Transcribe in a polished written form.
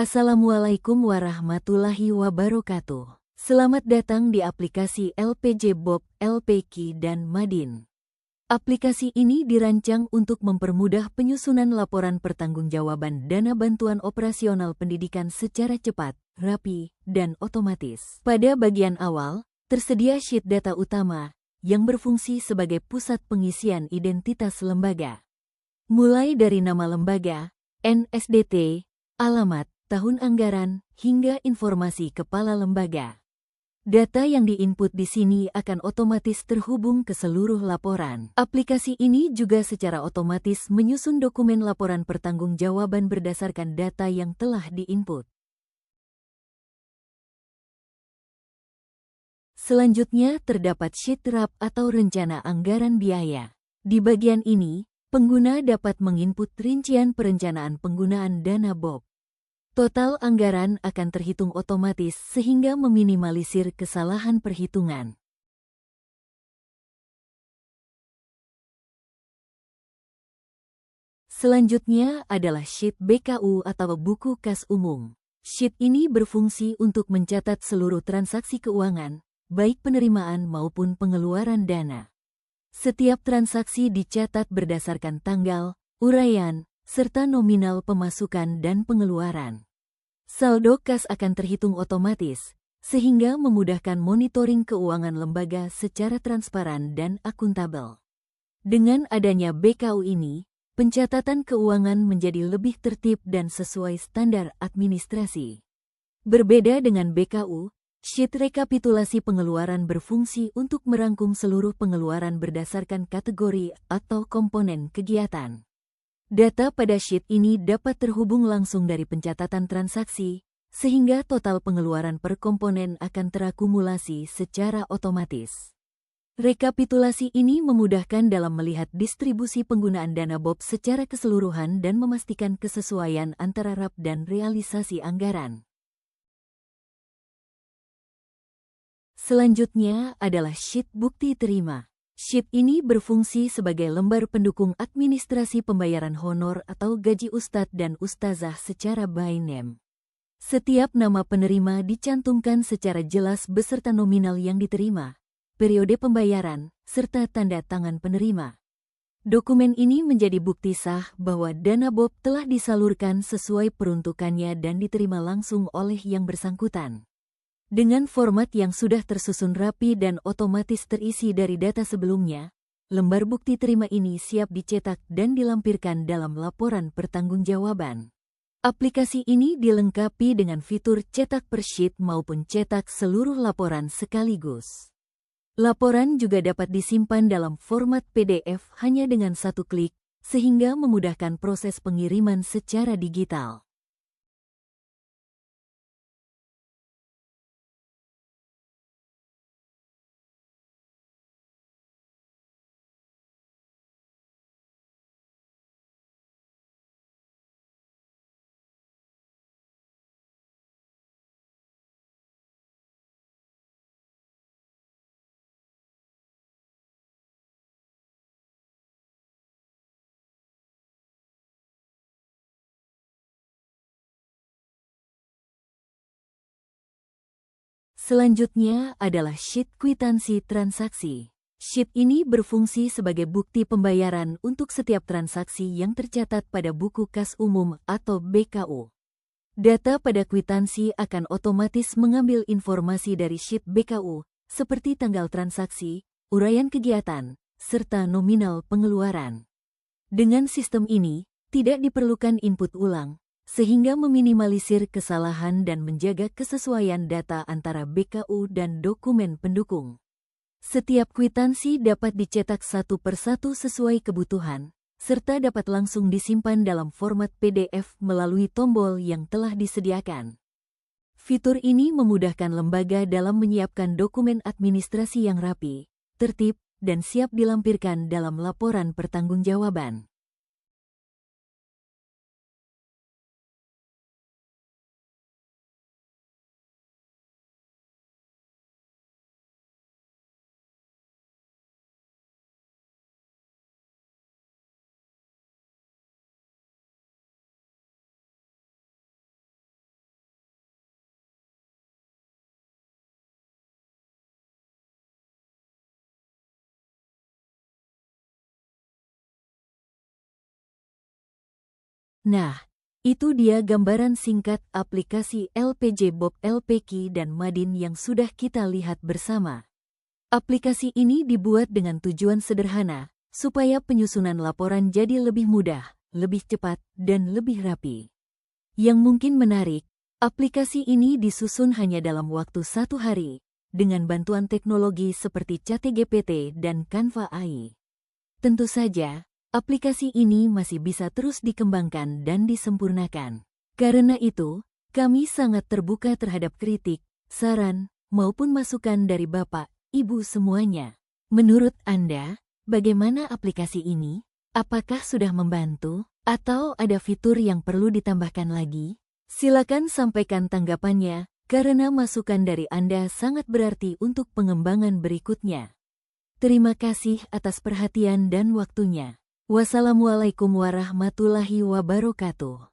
Assalamualaikum warahmatullahi wabarakatuh. Selamat datang di aplikasi LPJ Bob, LPQ, dan Madin. Aplikasi ini dirancang untuk mempermudah penyusunan laporan pertanggungjawaban dana bantuan operasional pendidikan secara cepat, rapi, dan otomatis. Pada bagian awal, tersedia sheet data utama yang berfungsi sebagai pusat pengisian identitas lembaga. Mulai dari nama lembaga, NSDT, alamat, tahun anggaran, hingga informasi kepala lembaga. Data yang diinput di sini akan otomatis terhubung ke seluruh laporan. Aplikasi ini juga secara otomatis menyusun dokumen laporan pertanggungjawaban berdasarkan data yang telah diinput. Selanjutnya terdapat sheet RAP atau rencana anggaran biaya. Di bagian ini, pengguna dapat menginput rincian perencanaan penggunaan dana BOB. Total anggaran akan terhitung otomatis sehingga meminimalisir kesalahan perhitungan. Selanjutnya adalah sheet BKU atau buku kas umum. Sheet ini berfungsi untuk mencatat seluruh transaksi keuangan, baik penerimaan maupun pengeluaran dana. Setiap transaksi dicatat berdasarkan tanggal, uraian, serta nominal pemasukan dan pengeluaran. Saldo kas akan terhitung otomatis, sehingga memudahkan monitoring keuangan lembaga secara transparan dan akuntabel. Dengan adanya BKU ini, pencatatan keuangan menjadi lebih tertib dan sesuai standar administrasi. Berbeda dengan BKU, sheet rekapitulasi pengeluaran berfungsi untuk merangkum seluruh pengeluaran berdasarkan kategori atau komponen kegiatan. Data pada sheet ini dapat terhubung langsung dari pencatatan transaksi, sehingga total pengeluaran per komponen akan terakumulasi secara otomatis. Rekapitulasi ini memudahkan dalam melihat distribusi penggunaan dana BOB secara keseluruhan dan memastikan kesesuaian antara RAP dan realisasi anggaran. Selanjutnya adalah sheet bukti terima. Sheet ini berfungsi sebagai lembar pendukung administrasi pembayaran honor atau gaji ustadz dan ustazah secara by name. Setiap nama penerima dicantumkan secara jelas beserta nominal yang diterima, periode pembayaran, serta tanda tangan penerima. Dokumen ini menjadi bukti sah bahwa dana BOB telah disalurkan sesuai peruntukannya dan diterima langsung oleh yang bersangkutan. Dengan format yang sudah tersusun rapi dan otomatis terisi dari data sebelumnya, lembar bukti terima ini siap dicetak dan dilampirkan dalam laporan pertanggungjawaban. Aplikasi ini dilengkapi dengan fitur cetak per sheet maupun cetak seluruh laporan sekaligus. Laporan juga dapat disimpan dalam format PDF hanya dengan satu klik, sehingga memudahkan proses pengiriman secara digital. Selanjutnya adalah sheet kwitansi transaksi. Sheet ini berfungsi sebagai bukti pembayaran untuk setiap transaksi yang tercatat pada buku kas umum atau BKU. Data pada kwitansi akan otomatis mengambil informasi dari sheet BKU, seperti tanggal transaksi, uraian kegiatan, serta nominal pengeluaran. Dengan sistem ini, tidak diperlukan input ulang, sehingga meminimalisir kesalahan dan menjaga kesesuaian data antara BKU dan dokumen pendukung. Setiap kwitansi dapat dicetak satu persatu sesuai kebutuhan, serta dapat langsung disimpan dalam format PDF melalui tombol yang telah disediakan. Fitur ini memudahkan lembaga dalam menyiapkan dokumen administrasi yang rapi, tertib, dan siap dilampirkan dalam laporan pertanggungjawaban. Nah, itu dia gambaran singkat aplikasi LPJ Bob LPQ dan Madin yang sudah kita lihat bersama. Aplikasi ini dibuat dengan tujuan sederhana, supaya penyusunan laporan jadi lebih mudah, lebih cepat, dan lebih rapi. Yang mungkin menarik, aplikasi ini disusun hanya dalam waktu 1 hari, dengan bantuan teknologi seperti ChatGPT dan Canva AI. Tentu saja, aplikasi ini masih bisa terus dikembangkan dan disempurnakan. Karena itu, kami sangat terbuka terhadap kritik, saran, maupun masukan dari Bapak, Ibu semuanya. Menurut Anda, bagaimana aplikasi ini? Apakah sudah membantu? Atau ada fitur yang perlu ditambahkan lagi? Silakan sampaikan tanggapannya, karena masukan dari Anda sangat berarti untuk pengembangan berikutnya. Terima kasih atas perhatian dan waktunya. Wassalamualaikum warahmatullahi wabarakatuh.